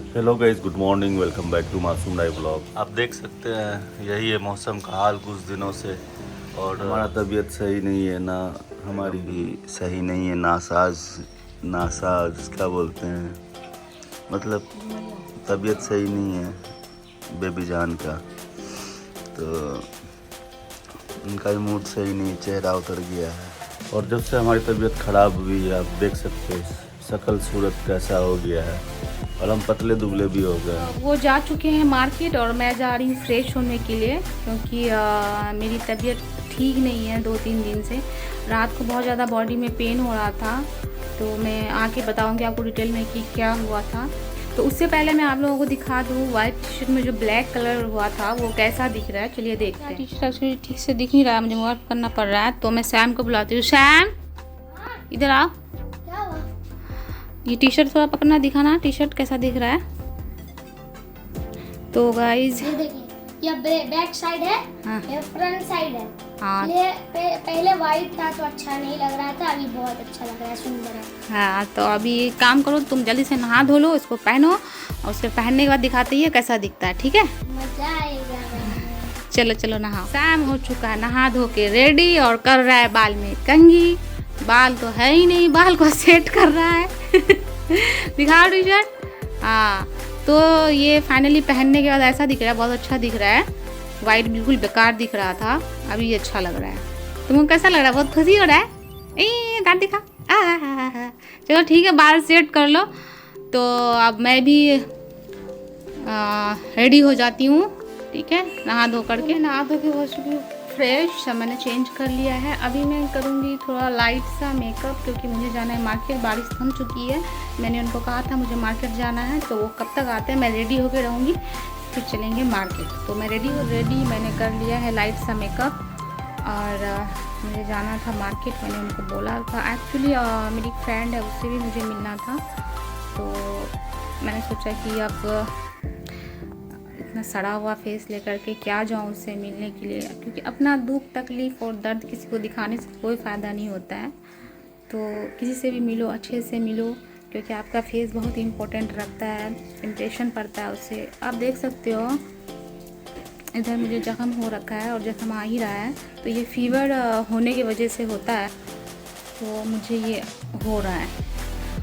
Hello guys, good morning. Welcome back to Masoom live vlog. आप देख सकते हैं यही है मौसम का हाल कुछ दिनों से। और हमारा तबीयत सही नहीं है, ना हमारी भी सही नहीं है। नासाज क्या बोलते हैं, मतलब तबीयत सही नहीं है बेबी जान का। तो उनका भी मूड सही नहीं, चेहरा उतर गया है। और जब से हमारी तबीयत ख़राब हुई है, आप देख सकते हैं शक्ल सूरत कैसा हो गया है, और हम पतले दुबले भी हो गए। वो जा चुके हैं मार्केट और मैं जा रही हूँ फ्रेश होने के लिए, क्योंकि मेरी तबीयत ठीक नहीं है 2-3 दिन से। रात को बहुत ज़्यादा बॉडी में पेन हो रहा था, तो मैं आके बताऊँगी आपको डिटेल में कि क्या हुआ था। तो उससे पहले मैं आप लोगों को दिखा दूँ वाइट टी शर्ट में जो ब्लैक कलर हुआ था वो कैसा दिख रहा है। चलिए देखते हैं। टी शर्ट एक्चुअली ठीक से दिख नहीं रहा है, मुझे वर्क करना पड़ रहा है, तो मैं सैम को बुलाती हूँ। सैम इधर आओ, ये टी शर्ट थोड़ा पकड़ना, दिखाना टी शर्ट कैसा दिख रहा है। तो गाइज ये देखिए, ये बैक साइड है। हाँ। ये फ्रंट साइड है। हाँ ये पहले वाइट था तो अच्छा नहीं लग रहा था, अभी बहुत अच्छा लग रहा है, सुंदर है। हाँ, तो अभी एक काम करो, तुम जल्दी से नहा धो लो, इसको पहनो और उसके पहनने के बाद दिखाते हैं कैसा दिखता है, ठीक है। मजा आएगा। चलो चलो नहाओ। सैम हो चुका है नहा धो के रेडी और कर रहा है बाल में कंघी। बाल तो है ही नहीं, बाल को सेट कर रहा है। दिखाओ टी शर्ट। हाँ, तो ये फाइनली पहनने के बाद ऐसा दिख रहा है, बहुत अच्छा दिख रहा है। वाइट बिल्कुल बेकार दिख रहा था, अभी ये अच्छा लग रहा है। तुमको कैसा लग रहा है? बहुत खुशी हो रहा है? ए दांत दिखा। चलो ठीक है, बाल सेट कर लो। तो अब मैं भी रेडी हो जाती हूँ, ठीक है, नहा धो करके। नहा धो के हो चुकी हूँ फ्रेश, मैंने चेंज कर लिया है। अभी मैं करूँगी थोड़ा लाइट सा मेकअप, क्योंकि मुझे जाना है मार्केट, बारिश थम चुकी है। मैंने उनको कहा था मुझे मार्केट जाना है, तो वो कब तक आते हैं, मैं रेडी होके रहूँगी, फिर चलेंगे मार्केट। तो मैं रेडी मैंने कर लिया है लाइट सा मेकअप, और मुझे जाना था मार्केट। मैंने उनको बोला था, एक्चुअली मेरी फ्रेंड है, उससे भी मुझे मिलना था। तो मैंने सोचा कि अब इतना सड़ा हुआ फेस लेकर के क्या जाऊँ उससे मिलने के लिए, क्योंकि अपना दुख तकलीफ़ और दर्द किसी को दिखाने से कोई फ़ायदा नहीं होता है। तो किसी से भी मिलो, अच्छे से मिलो, क्योंकि आपका फेस बहुत इम्पोर्टेंट रखता है, इम्प्रेशन पड़ता है उससे। आप देख सकते हो इधर मुझे जख्म हो रखा है और जख्म आ ही रहा है, तो ये फीवर होने की वजह से होता है, तो मुझे ये हो रहा है।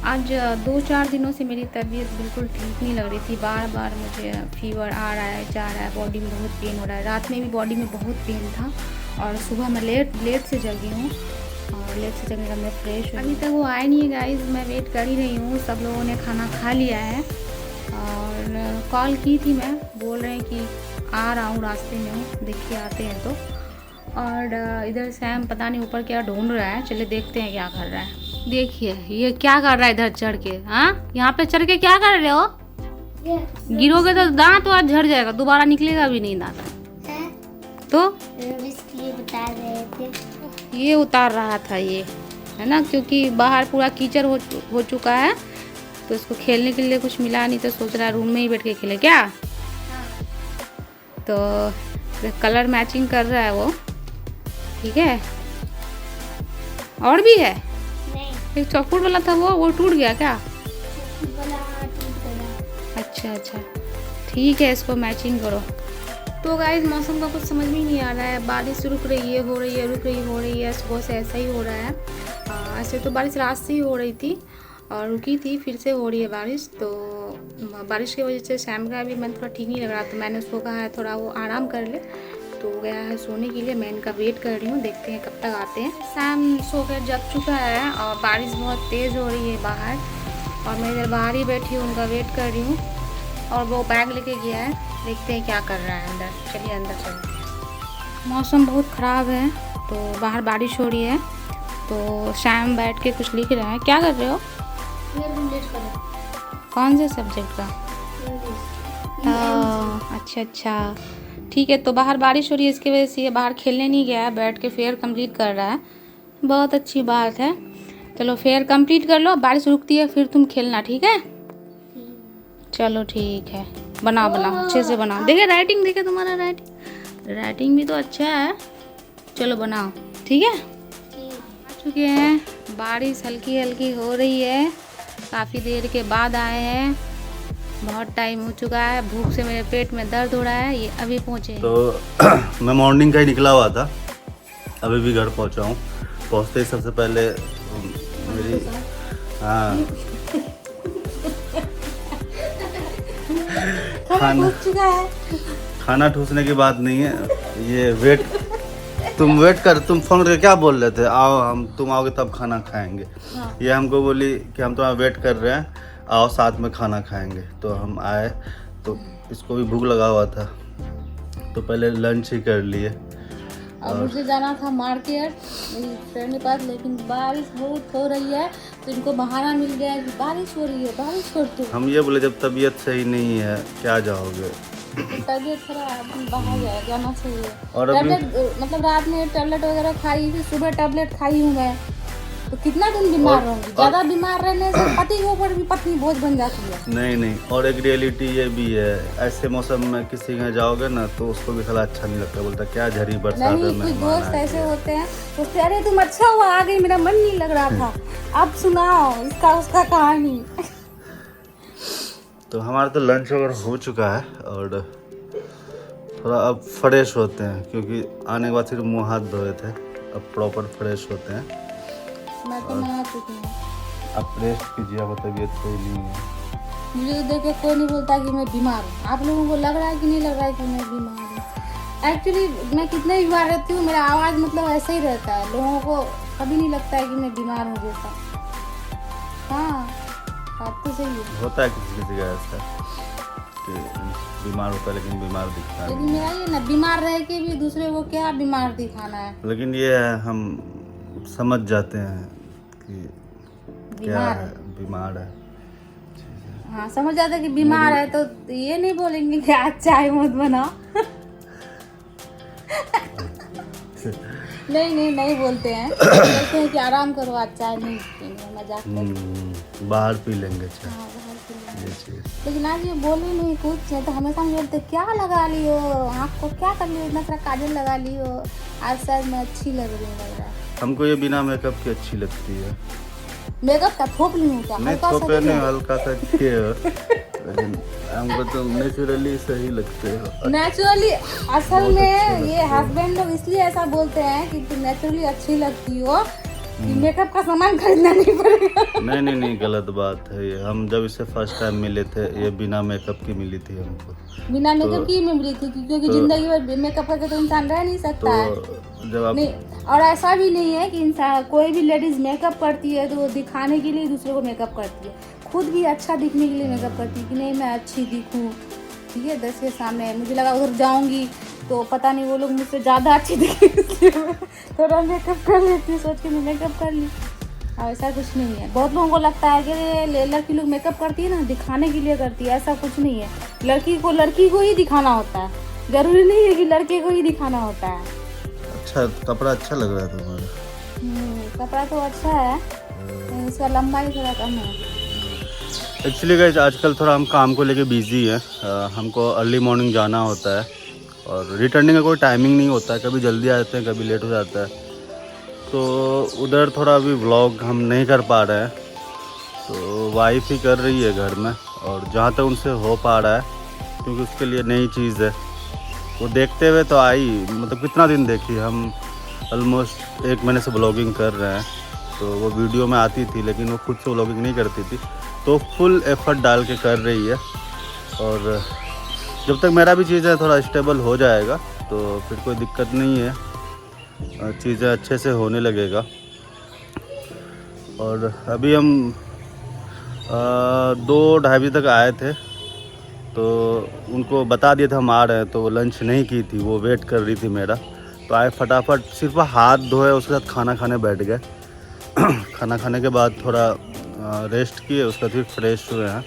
आज 2-4 दिनों से मेरी तबीयत बिल्कुल ठीक नहीं लग रही थी, बार बार मुझे फीवर आ रहा है, जा रहा है, बॉडी में बहुत पेन हो रहा है। रात में भी बॉडी में बहुत पेन था, और सुबह मैं लेट से जगी हूँ, और लेट से जगने का मैं फ्रेश हूँ। अभी तक वो आए नहीं है गाइज, मैं वेट कर ही रही हूँ। सब लोगों ने खाना खा लिया है, और कॉल की थी मैं, बोल रहे हैं कि आ रहा हूँ, रास्ते में हूँ, देखिए आते हैं तो। और इधर सैम पता नहीं ऊपर क्या ढूंढ रहा है, चले देखते हैं क्या कर रहा है। देखिए ये क्या कर रहा है इधर चढ़ के। हाँ, यहाँ पे चढ़ के क्या कर रहे हो? गिरोगे तो दांत और झड़ जाएगा, दोबारा निकलेगा भी नहीं दांत। तो इसलिए बता रहे थे, ये उतार रहा था ये, है ना, क्योंकि बाहर पूरा कीचड़ हो चुका है, तो इसको खेलने के लिए कुछ मिला नहीं, तो सोच रहा है रूम में ही बैठ के खेले क्या। तो कलर मैचिंग कर रहा है वो, ठीक है। और भी है, नहीं एक चॉकलेट वाला था वो टूट गया क्या? बोला हाँ, ठीक है। अच्छा, ठीक है, इसको मैचिंग करो। तो गाइस मौसम का कुछ समझ में ही नहीं आ रहा है, बारिश रुक रही है, हो रही है, रुक रही हो रही है, सुबह से ऐसा ही हो रहा है। ऐसे तो बारिश रात से ही हो रही थी और रुकी थी, फिर से हो रही है बारिश। तो बारिश की वजह से सैम का भी मन थोड़ा ठीक नहीं लग रहा, तो मैंने उसको कहा है थोड़ा वो आराम कर ले, तो गया है सोने के लिए। मैं इनका वेट कर रही हूँ, देखते हैं कब तक आते हैं। सैम सो कर जग चुका है, और बारिश बहुत तेज़ हो रही है बाहर, और मैं इधर बाहर ही बैठी हूँ, उनका वेट कर रही हूँ। और वो बैग लेके गया है, देखते हैं क्या कर रहा है अंदर। चलिए अंदर चलिए। मौसम बहुत ख़राब है, तो बाहर बारिश हो रही है, तो सैम बैठ के कुछ लिख रहा है। क्या कर रहे हो? कौन से सब्जेक्ट का? अच्छा, ठीक है। तो बाहर बारिश हो रही है, इसकी वजह से ये बाहर खेलने नहीं गया है, बैठ के फेयर कंप्लीट कर रहा है। बहुत अच्छी बात है, चलो फेयर कंप्लीट कर लो, बारिश रुकती है फिर तुम खेलना, ठीक है। चलो ठीक है, बनाओ अच्छे से बनाओ। देखिए राइटिंग, देखिए तुम्हारा राइटिंग भी तो अच्छा है। चलो बनाओ, ठीक है। आ चुके हैं, बारिश हल्की हल्की हो रही है, काफ़ी देर के बाद आए हैं, बहुत टाइम हो चुका है, भूख से मेरे पेट में दर्द हो रहा है। ये अभी पहुँचे तो मैं मॉर्निंग का ही निकला हुआ था, अभी भी घर पहुंचा हूँ। पहुंचते ही सबसे पहले मेरी खाना ठूसने की बात नहीं है, ये वेट तुम फोन करके क्या बोल रहे थे, आओ तुम आओगे तब खाना खाएंगे। ये हमको बोली कि हम तुम्हारा वेट कर रहे हैं, आओ साथ में खाना खाएंगे। तो हम आए, तो इसको भी भूख लगा हुआ था, तो पहले लंच ही कर लिए। और मुझे जाना था मार्केट मेरी फ्रेंड के पास, लेकिन बारिश बहुत हो रही है, तो इनको बहाना मिल गया कि बारिश हो रही है, बारिश कर दो। हम ये बोले जब तबीयत सही नहीं है क्या जाओगे, तबीयत खराब, बाहर जाना चाहिए। और टैबलेट मतलब रात में टैबलेट वगैरह खाई, फिर सुबह टैबलेट खाई हूँ मैं, तो कितना दिन बीमार रहूँगी। ज़्यादा बीमार रहने से पति के ऊपर भी पत्नी बोझ बन जाती है। नहीं, और एक रियलिटी ये भी है, ऐसे मौसम में किसी के जाओगे ना तो उसको भी थोड़ा अच्छा नहीं लगता, बोलता क्या झरी बरसात में। कुछ दोस्त ऐसे होते हैं, सोचते अरे तुम अच्छा हुआ आ गई, मेरा मन नहीं लग रहा था, अब सुनाओ इसका उसका कहानी। तो हमारा तो लंच वगैरह हो चुका है और थोड़ा अब फ्रेश होते हैं, क्योंकि आने के बाद सिर्फ मुँह हाथ धोए थे, अब प्रॉपर फ्रेश होते हैं। मैं तो नहा चुकी हूँ। अब रेस्ट कीजिए, अब तबीयत सही नहीं है। मुझे तो देख के कोई नहीं बोलता कि मैं बीमार हूँ। आप लोगों को लग रहा है कि नहीं लग रहा है कि मैं बीमार हूँ? एक्चुअली मैं कितने बीमार रहती हूँ, मेरा आवाज़ मतलब ऐसे ही रहता है, लोगों को कभी नहीं लगता है कि मैं बीमार हूँ जैसा। हाँ, बात तो सही है। होता है किसी किसी का ऐसा कि बीमार होता है लेकिन बीमार दिखता है। लेकिन मेरा ये ना, बीमार रह के भी दूसरे को क्या बीमार दिखाना है। लेकिन ये है, हम समझ जाते हैं कि क्या है, बीमार है। हाँ, समझ जाते हैं कि बीमार है, तो ये नहीं बोलेंगे कि आज चाय मत बनाओ। नहीं बोलते हैं, कहते हैं कि आराम करो, आज चाय नहीं पीएंगे, मजाक बाहर पी लेंगे चाय। हाँ, बाहर पी लेंगे। ये चीज़। लेकिन आज ये बोले नहीं कुछ, नहीं तो हमेशा हम बोलते क्या लगा लियो, आँख को क्या कर लियो, इतना सारा काजल लगा लियो, आज शायद मैं अच्छी लग रहा है। हमको ये बिना मेकअप की अच्छी लगती है। मेकअप का थोप ली हूँ क्या? नहीं थोपे नहीं, हल्का सा किए हो, लेकिन हमको तो नेचुरली सही लगते हो। नेचुरली असल में ये हस्बैंड लोग इसलिए ऐसा बोलते हैं कि तुम नेचुरली अच्छी लगती हो, कि मेकअप का सामान खरीदना नहीं पड़ेगा। नहीं, गलत बात है ये। हम जब इससे फर्स्ट टाइम मिले थे, ये बिना मेकअप की मिली थी हमको। बिना मेकअप की मिली थी, क्योंकि जिंदगी भर मेकअप करके तो इंसान रह नहीं सकता है। जब आप नहीं, और ऐसा भी नहीं है कि इंसान कोई भी लेडीज मेकअप करती है तो वो दिखाने के लिए दूसरे को मेकअप करती है, खुद भी अच्छा दिखने के लिए मेकअप करती है कि नहीं मैं अच्छी दिखूं, ठीक है, 10 के सामने। मुझे लगा उधर जाऊंगी तो पता नहीं वो लोग मुझसे ज़्यादा अच्छी दिखे, थोड़ा मेकअप कर लेती, सोच के मैं मेकअप कर ली। ऐसा कुछ नहीं है। बहुत लोगों को लगता है कि लड़की लोग मेकअप करती है ना दिखाने के लिए करती है, ऐसा कुछ नहीं है। लड़की को ही दिखाना होता है, जरूरी नहीं है कि लड़के को ही दिखाना होता है। अच्छा, कपड़ा अच्छा लग रहा है तुम्हारा। कपड़ा तो अच्छा है, इसका लंबाई थोड़ा कम है। एक्चुअली गाइस आजकल थोड़ा हम काम को लेके बिजी हैं, हमको अर्ली मॉर्निंग जाना होता है और रिटर्निंग का कोई टाइमिंग नहीं होता है, कभी जल्दी आ जाते हैं, कभी लेट हो जाता है, तो उधर थोड़ा अभी व्लॉग हम नहीं कर पा रहे हैं। तो वाइफ ही कर रही है घर में, और जहाँ तक उनसे हो पा रहा है, क्योंकि उसके लिए नई चीज़ है, वो देखते हुए तो आई। मतलब कितना दिन देखी, हम ऑलमोस्ट 1 महीने से ब्लॉगिंग कर रहे हैं, तो वो वीडियो में आती थी लेकिन वो खुद से ब्लॉगिंग नहीं करती थी, तो फुल एफर्ट डाल के कर रही है। और जब तक मेरा भी चीज़ें थोड़ा स्टेबल हो जाएगा तो फिर कोई दिक्कत नहीं है, चीज़ें अच्छे से होने लगेगा। और अभी हम 2-2:30 बजे तक आए थे, तो उनको बता दिया था हम आ रहे हैं, तो वो लंच नहीं की थी, वो वेट कर रही थी मेरा। तो आए फटाफट, सिर्फ हाथ धोए, उसके साथ खाना खाने बैठ गए। खाना खाने के बाद थोड़ा रेस्ट किए, उसके बाद फिर फ्रेश हुए हैं,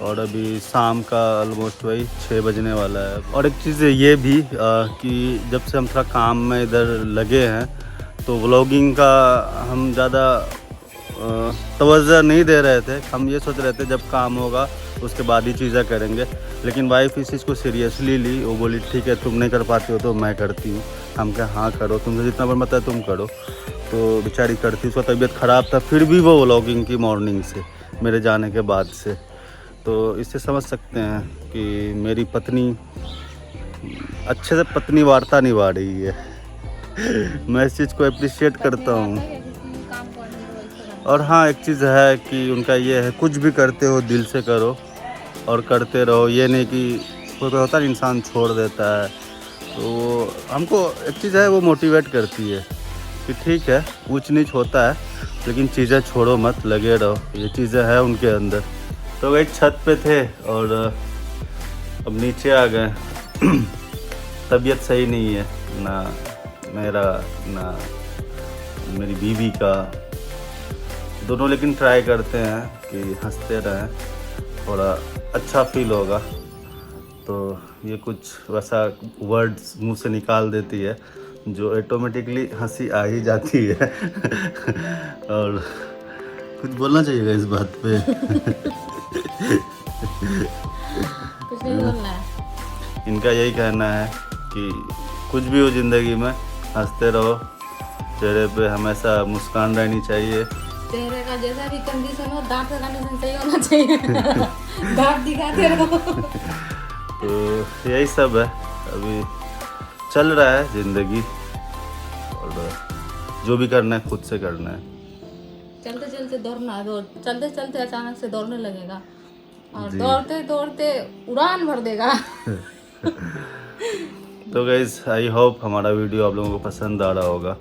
और अभी शाम का ऑलमोस्ट वही 6 बजने वाला है। और एक चीज़ ये भी कि जब से हम थोड़ा काम में इधर लगे हैं, तो व्लॉगिंग का हम ज़्यादा तवज्जो नहीं दे रहे थे। हम ये सोच रहे थे जब काम होगा उसके बाद ही चीज़ें करेंगे, लेकिन वाइफ इस चीज़ को सीरियसली ली। वो बोली ठीक है, तुम नहीं कर पाती हो तो मैं करती हूँ। हम कहा हाँ करो, तुमसे जितना बन पाता है तुम करो। तो बेचारी करती, उसका तबीयत ख़राब था, फिर भी वो व्लॉगिंग की मॉर्निंग से, मेरे जाने के बाद से। तो इससे समझ सकते हैं कि मेरी पत्नी अच्छे से पत्नी वार्ता निभा रही है। मैं इस चीज़ को अप्रिशिएट करता हूँ। और हाँ, एक चीज़ है कि उनका ये है, कुछ भी करते हो दिल से करो और करते रहो। ये नहीं कि कोई होता है इंसान छोड़ देता है, तो हमको एक चीज़ है वो मोटिवेट करती है कि ठीक है ऊंच नीच होता है लेकिन चीज़ें छोड़ो मत, लगे रहो। ये चीज़ें हैं उनके अंदर। तो वही छत पे थे और अब नीचे आ गए। तबीयत सही नहीं है, ना मेरा ना मेरी बीवी का, दोनों, लेकिन ट्राई करते हैं कि हंसते रहें, थोड़ा अच्छा फील होगा। तो ये कुछ वैसा वर्ड्स मुंह से निकाल देती है जो ऑटोमेटिकली हंसी आ ही जाती है। और कुछ बोलना चाहिएगा इस बात पे। कुछ नहीं बोलना है। इनका यही कहना है कि कुछ भी हो ज़िंदगी में हंसते रहो, चेहरे पे हमेशा मुस्कान रहनी चाहिए। चेहरे का जैसा भी कंडीशन हो, दांत का कंडीशन सही होना चाहिए। दांत दिखाते रहो। तो यही सब है, अभी चल रहा है ज़िंदगी और जो भी करना है खुद से करना है। चलते चलते दौड़ना है, चलते चलते अचानक से दौड़ने लगेगा और दौड़ते दौड़ते उड़ान भर देगा। तो गाइस, आई होप हमारा वीडियो आप लोगों को पसंद आ रहा होगा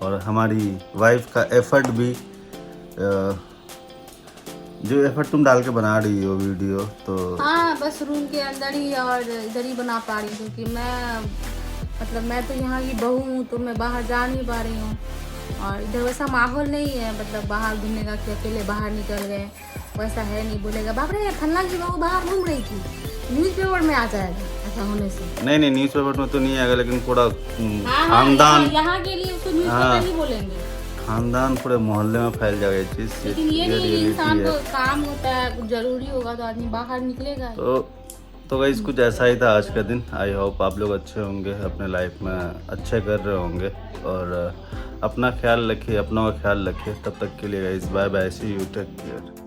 और हमारी वाइफ का एफर्ट भी, जो एफर्ट तुम डाल के बना रही हो वीडियो, तो हाँ बस रूम के अंदर ही और इधर ही बना पा रही हूँ, क्योंकि मैं तो यहाँ की बहू हूँ, तो मैं बाहर जा नहीं पा रही हूँ और इधर वैसा माहौल नहीं है, मतलब बाहर घूमने का कि अकेले बाहर निकल गए, वैसा है नहीं। बोलेगा बाप रे फल्ला की बहू बाहर घूम रही थी, न्यूज़पेपर में आ जाएगा ऐसा होने से। नहीं न्यूज़पेपर में तो नहीं आएगा, लेकिन पूरा हाँ, खानदान, यहाँ के लिए उसको न्यूज़पेपर ही बोलेंगे, खानदान पूरे मोहल्ले में फैल जाएगा ये चीज़। लेकिन ये नहीं, इंसान को काम होता है, कुछ जरूरी होगा तो आदमी बाहर निकलेगा। तो गाइस कुछ ऐसा ही था आज का दिन। आई होप आप लोग अच्छे होंगे, अपने लाइफ में अच्छे कर रहे होंगे और अपना ख्याल रखिए, अपनों का ख्याल रखिए। तब तक के लिए guys bye bye, see you, take care.